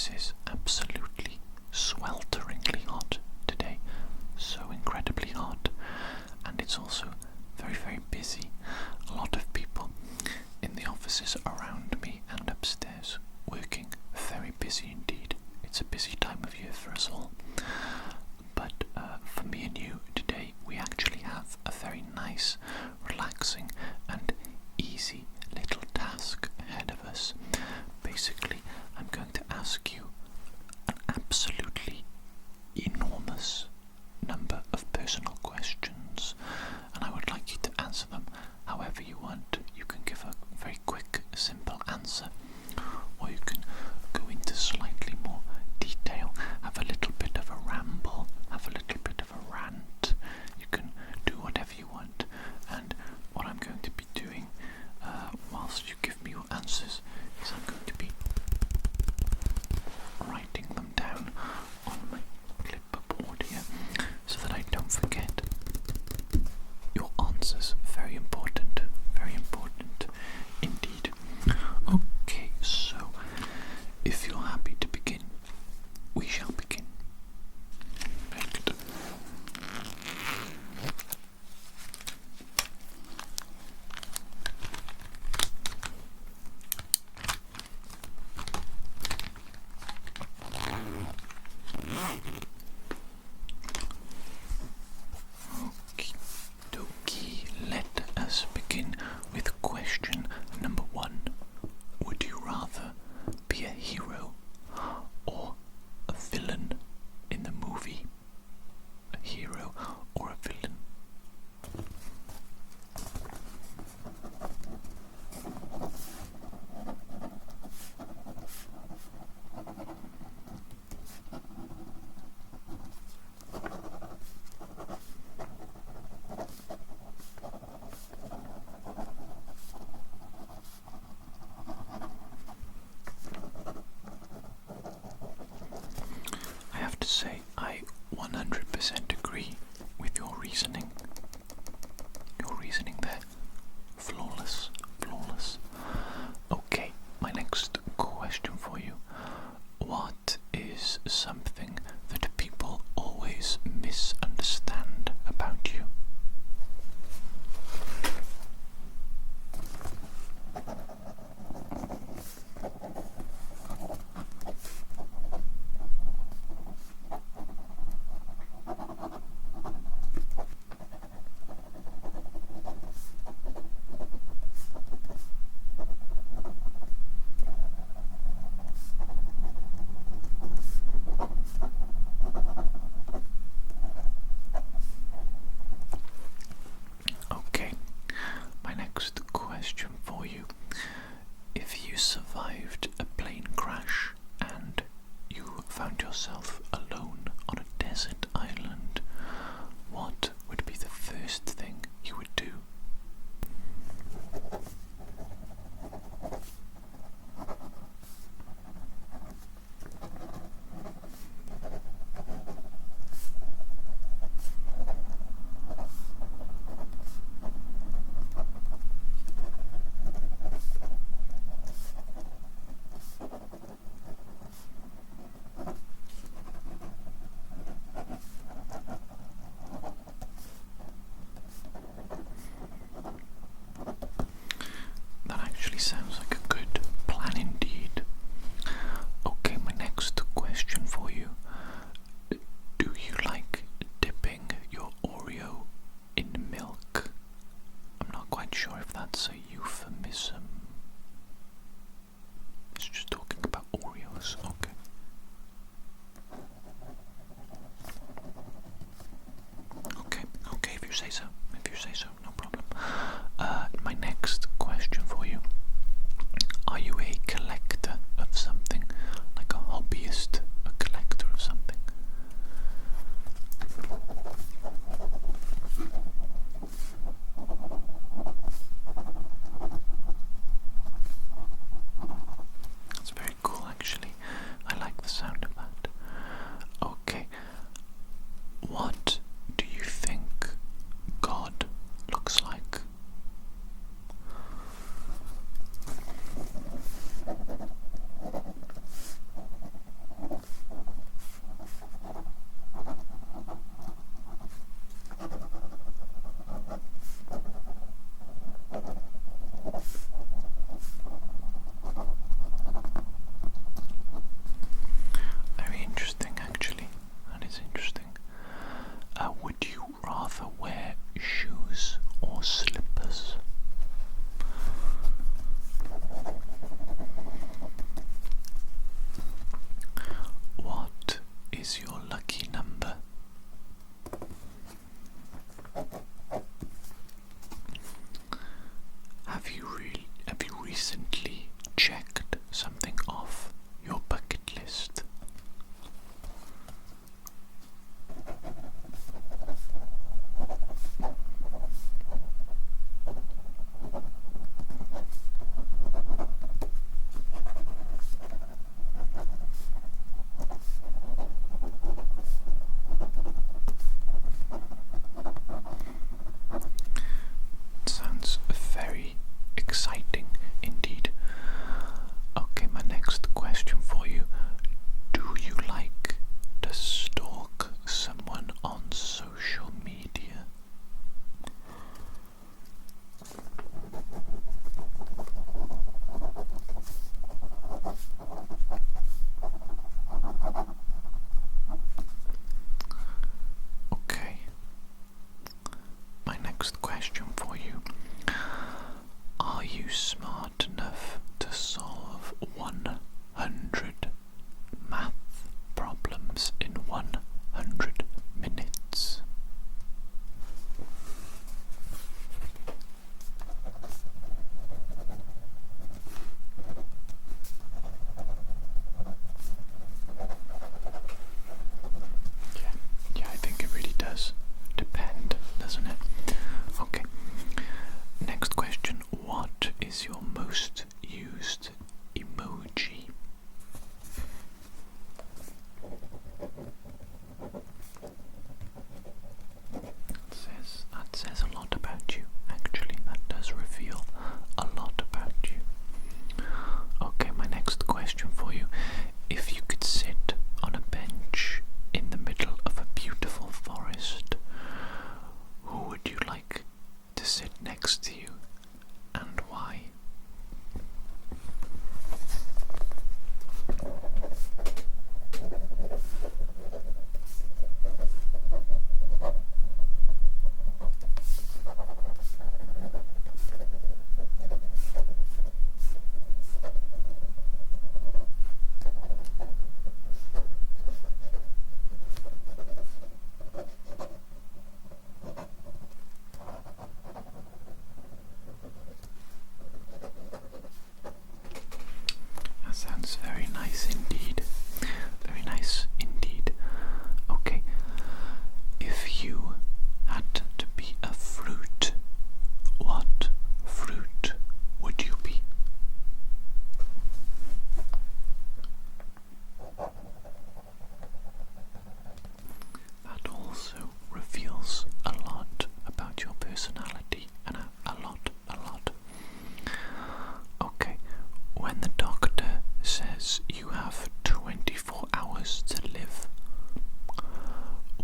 office is absolutely swelteringly hot today, so incredibly hot, and it's also very, very busy. A lot of people in the offices around me and upstairs working, very busy indeed. It's a busy time of year for us all. But for me and you today, we actually have a very nice, relaxing and easy little task ahead of us. Basically, I'm going to ask you an absolutely enormous number of personal questions, and I would like you to answer them however you want. You can give a very quick, simple answer, or you can go into slightly more detail, have a little bit of a ramble, have a little bit of a rant. You can do whatever you want, and what I'm going to be doing whilst you give me your answers is I'm going to be writing them down on my clipboard here so that I don't forget your answers. Very important indeed. Okay, so if you're happy to begin, we shall begin. Perfect. Okie dokie, let us begin with question number 1. Would you rather be a hero or a villain in the movie? A hero or a villain? I have to say, I 100% agree with your reasoning. Your reasoning there, flawless. Okay, my next question for you. What is something that people always misunderstand about you? Okay, my next question for you. If you survived a plane crash and you found yourself alone on a desert island, what would be the first thing you would do? That actually sounds like a good plan indeed. Okay, my next question for you. Do you like dipping your Oreo in milk? I'm not quite sure if that's a euphemism. It's just talking about Oreos. Okay. Okay, if you say so, no problem. My next question for you. Are you a collector of something? Like a hobbyist? A collector of something? That's very cool actually. I like the sound of that. Okay. What do you think God looks like? says you have 24 hours to live.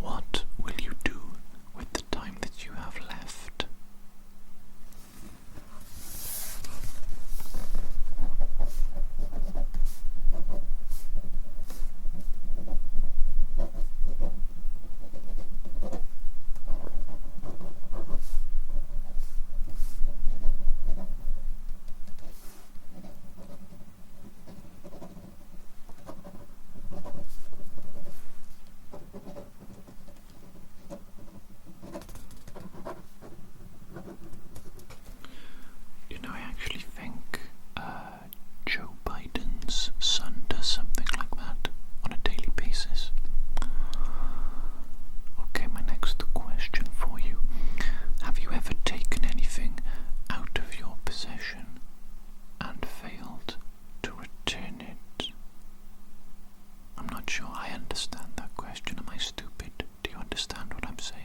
What will you do with the time that you have left? You know, I actually think Joe Biden's son does something like that on a daily basis. Okay, my next question for you. Have you ever taken anything out of your possession and failed to return it? I'm not sure I understand that question. Am I stupid? Do you understand what I'm saying?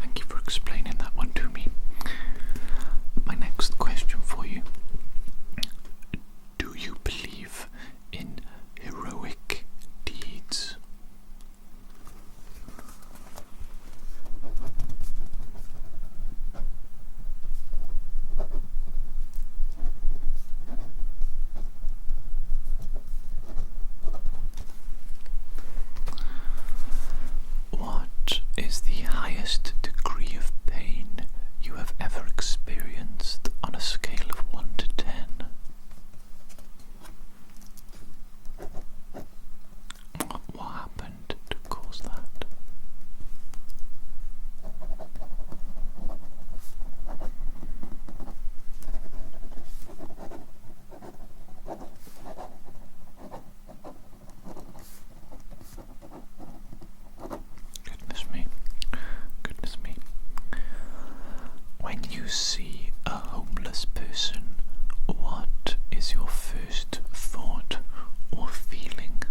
Thank you for explaining that one to me. My next question for you. Do you believe in heroic deeds? What is the highest degree of pain you have ever experienced on a scale of 1 to 10? What happened to cause that? Goodness me. Goodness me. When you see a homeless person, what is your first thought or feeling?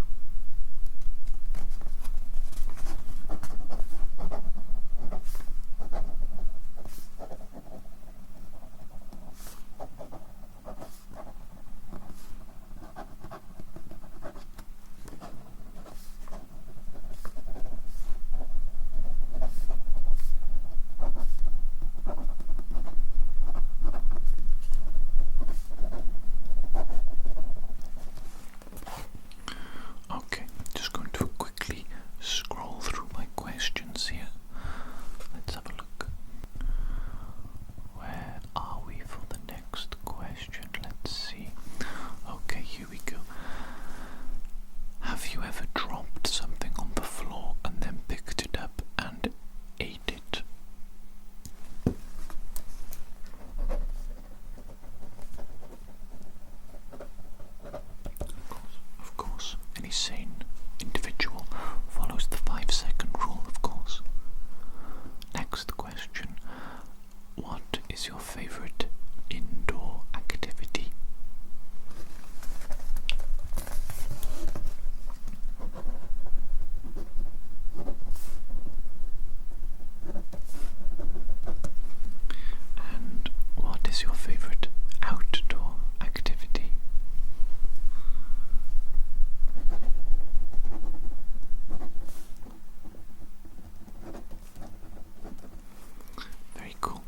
Okay, just going to quickly scroll through my questions here. Let's have a look. Where are we for the next question? Let's see. Okay, here we go. Have you ever dropped something on the floor and then picked it up and ate it? Of course, any sane individual follows the 5-second rule, of course. Next question. What is your favorite indoor activity? And what is your favorite outdoor activity? Very cool.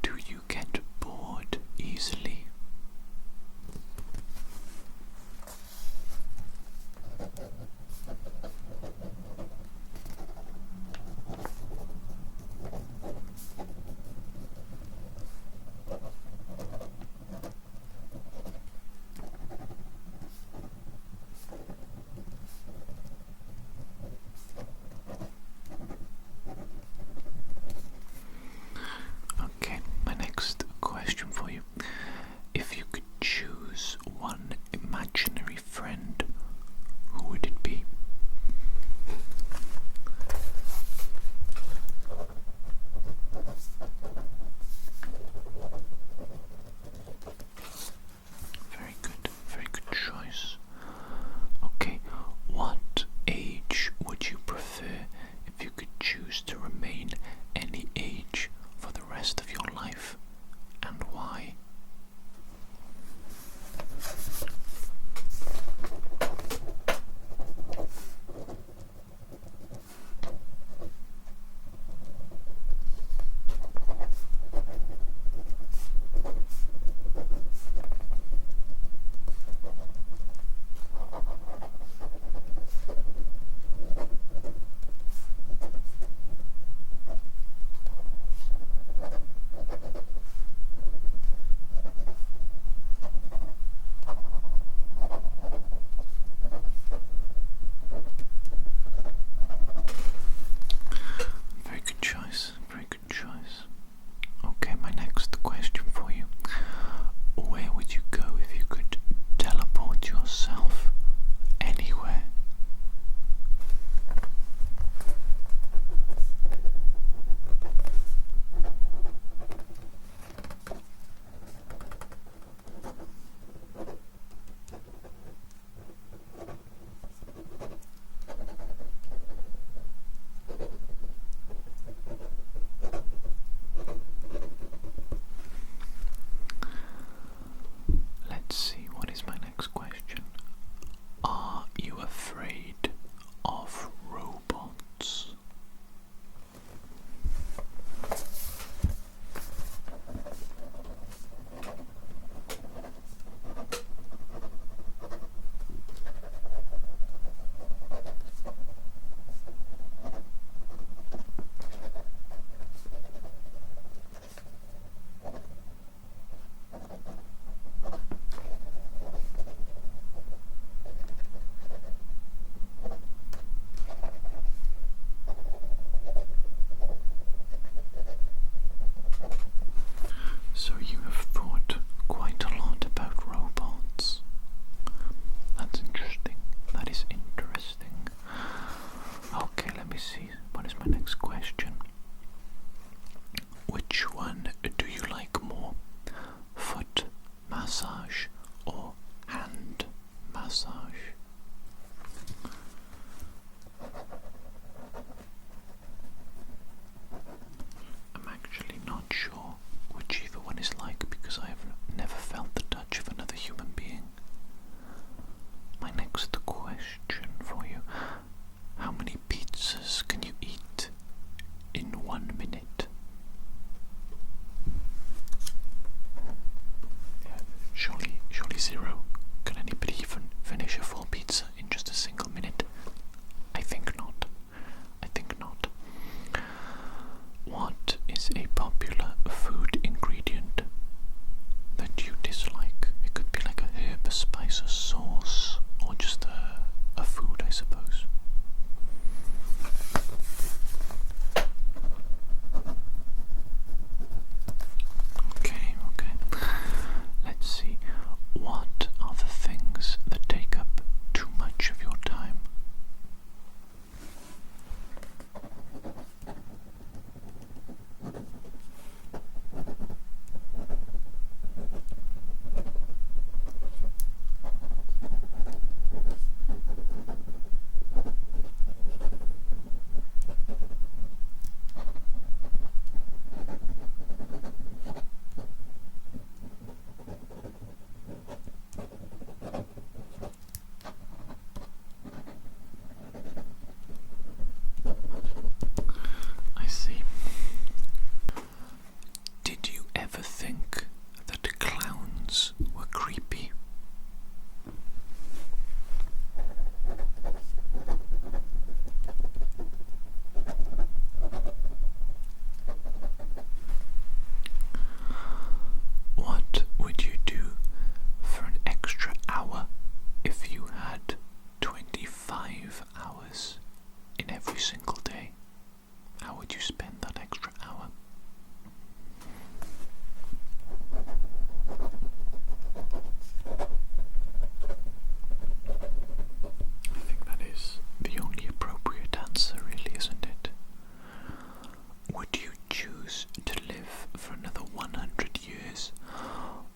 Do popular food ingredient that you dislike? It could be like a herb, a spice, a sauce, or just a food, I suppose. Okay. Let's see. What are the things that take up too much of your time? I see. Did you ever think that clowns were creepy? What would you do for an extra hour if you had 25 hours in every single day? How would you spend that extra hour? I think that is the only appropriate answer, really, isn't it? Would you choose to live for another 100 years,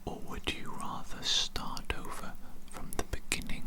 or would you rather start over from the beginning?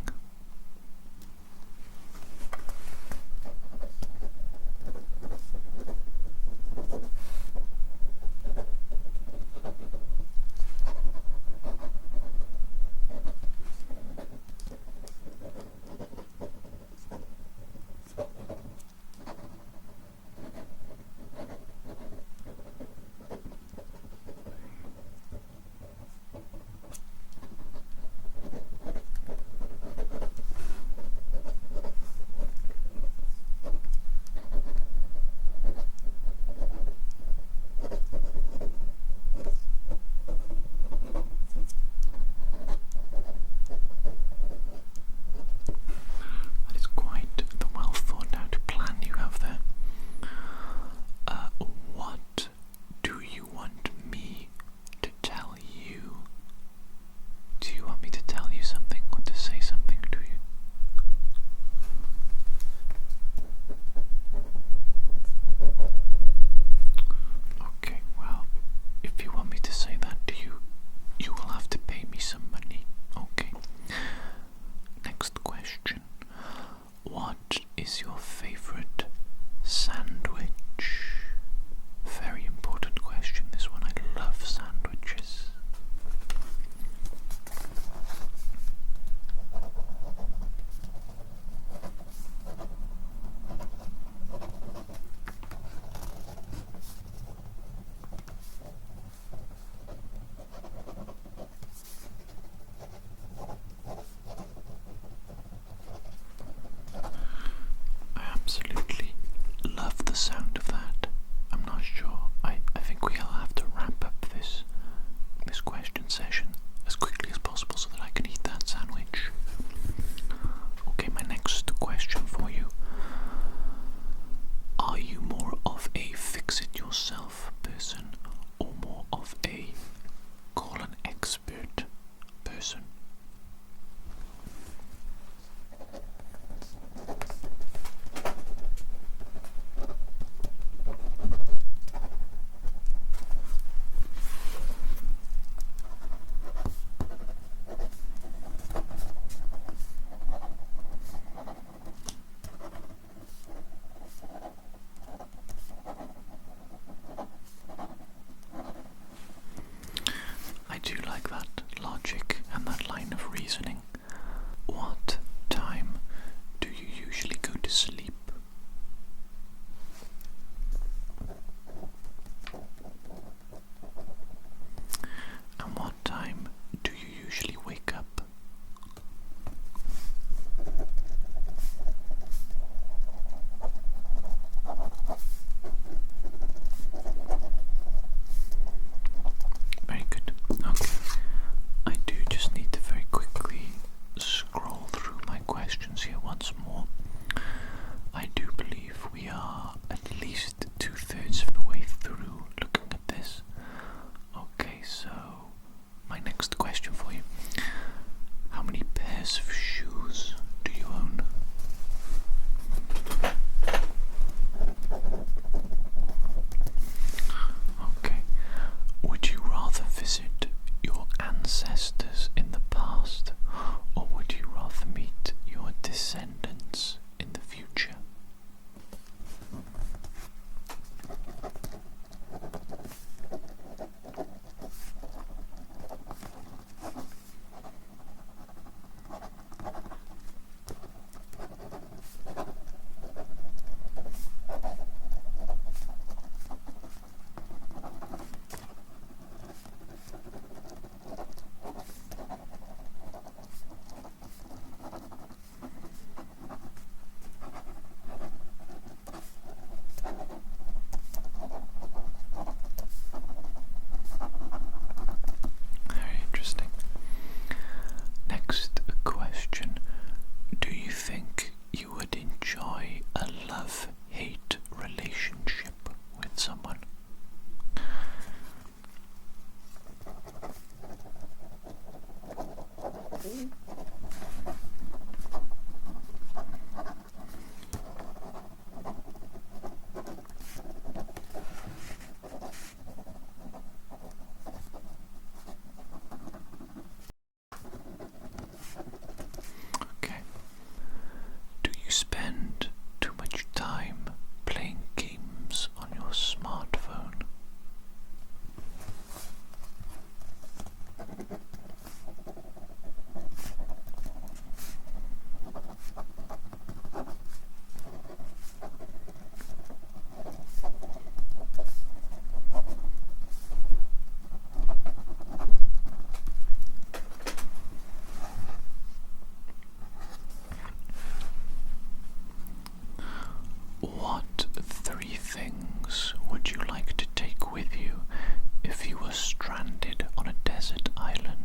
That is quite the well thought out plan you have there. What do you want me to tell you? Do you want me to tell you something or to say something to you? Okay, well, if you want me to say that to you, you will have to pay me some money. Okay. Next question. What is your favorite sandwich? Very important question, this one. I love sandwiches. I absolutely love the sound of that. I'm not sure. I think we'll have to wrap up this question session as quickly as possible so that I can eat that sandwich. Okay, my next question for you. Are you more of a fix-it-yourself person or more of a call an expert person? take with you if you were stranded on a desert island?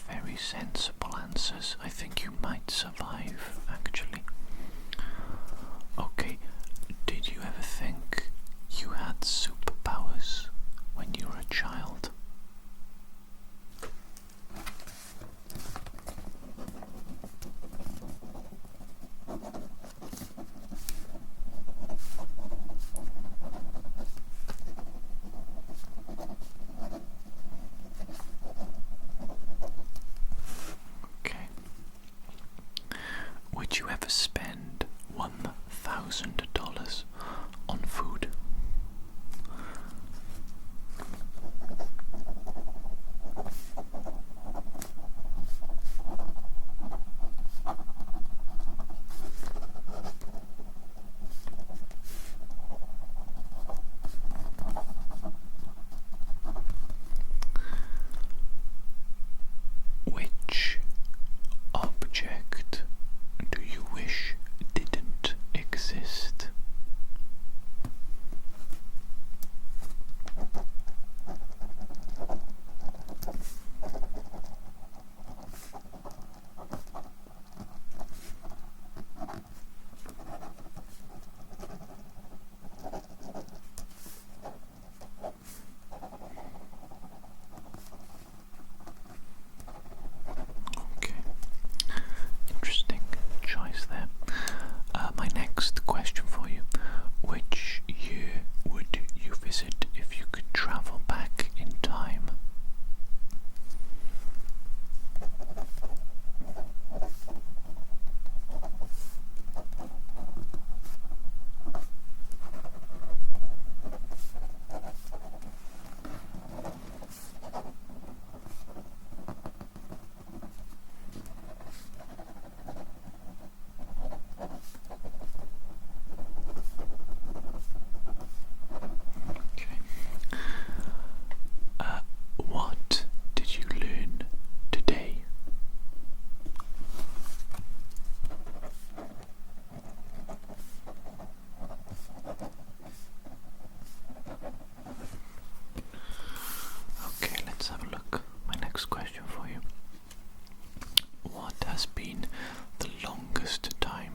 Very sensible answers. I think you might survive, actually. Okay, did you ever think you had superpowers when you were a child? Would you ever spend $1,000 on food? Which object do you wish didn't exist? Okay. Interesting choice there. My next question for you. Which year would you visit if you could travel back in time? What did you learn today? Okay, let's have a look. My next question for you. What has been the longest time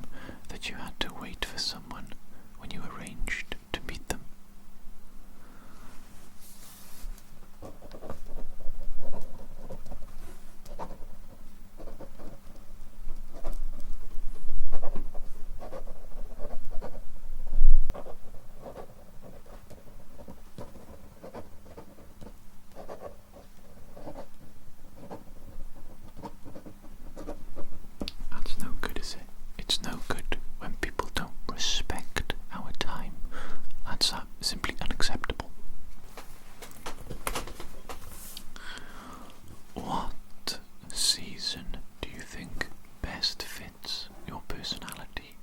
that you had to wait for someone when you arranged to meet them? That's no good, is it? It's no good when people don't respect our time. That's simply unacceptable. What season do you think best fits your personality?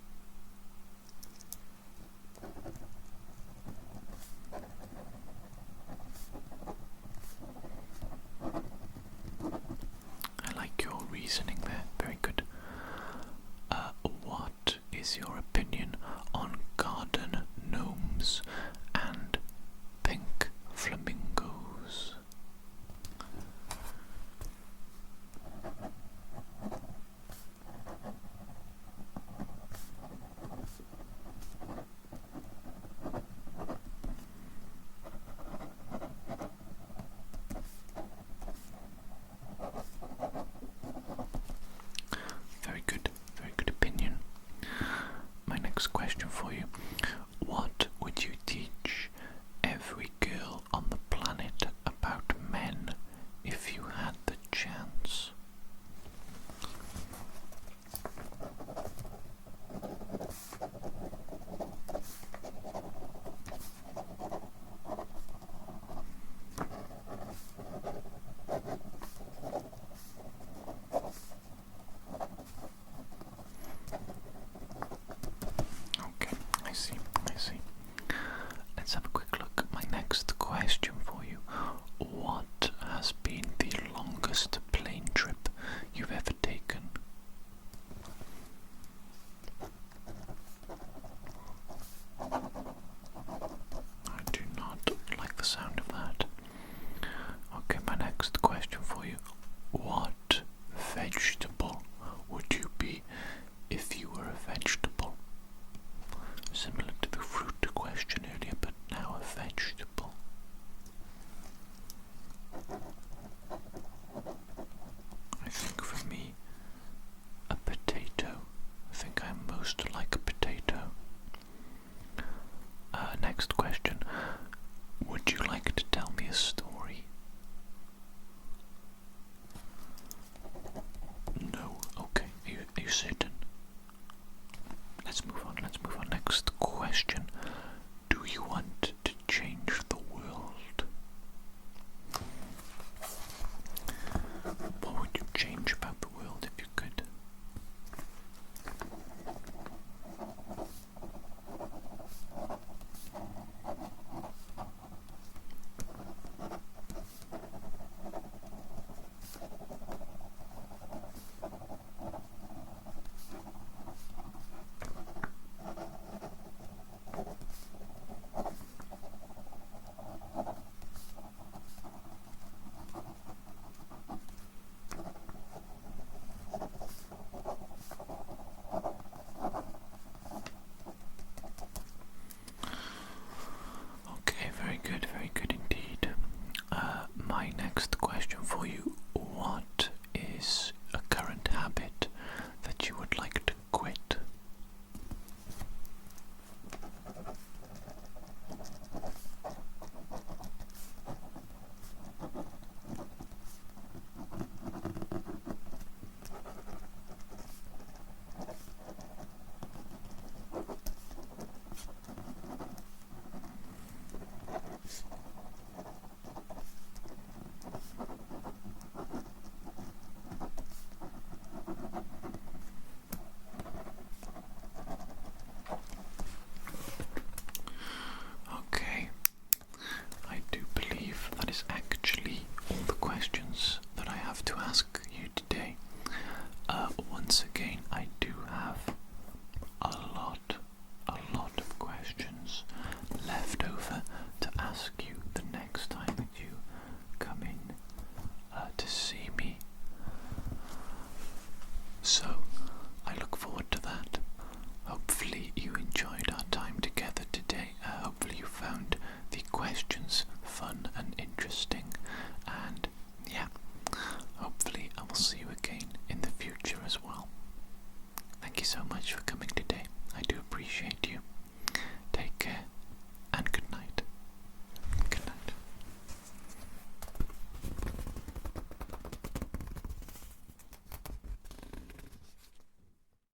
I like your reasoning there. Very good. What is your opinion on garden gnomes and pink flamingos? Very good opinion. first question for you. What is a current habit that you would like to quit? Okay, I do believe that is actually all the questions that I have to ask you today. Once again, I do have a lot of questions left over to ask you the next time that you come in to see me. So, I look forward to that. Hopefully you enjoyed our time together today. Hopefully you found the questions fun and interesting. And yeah, hopefully I will see you again in the future as well. Thank you so much for coming today. I do appreciate you. Take care.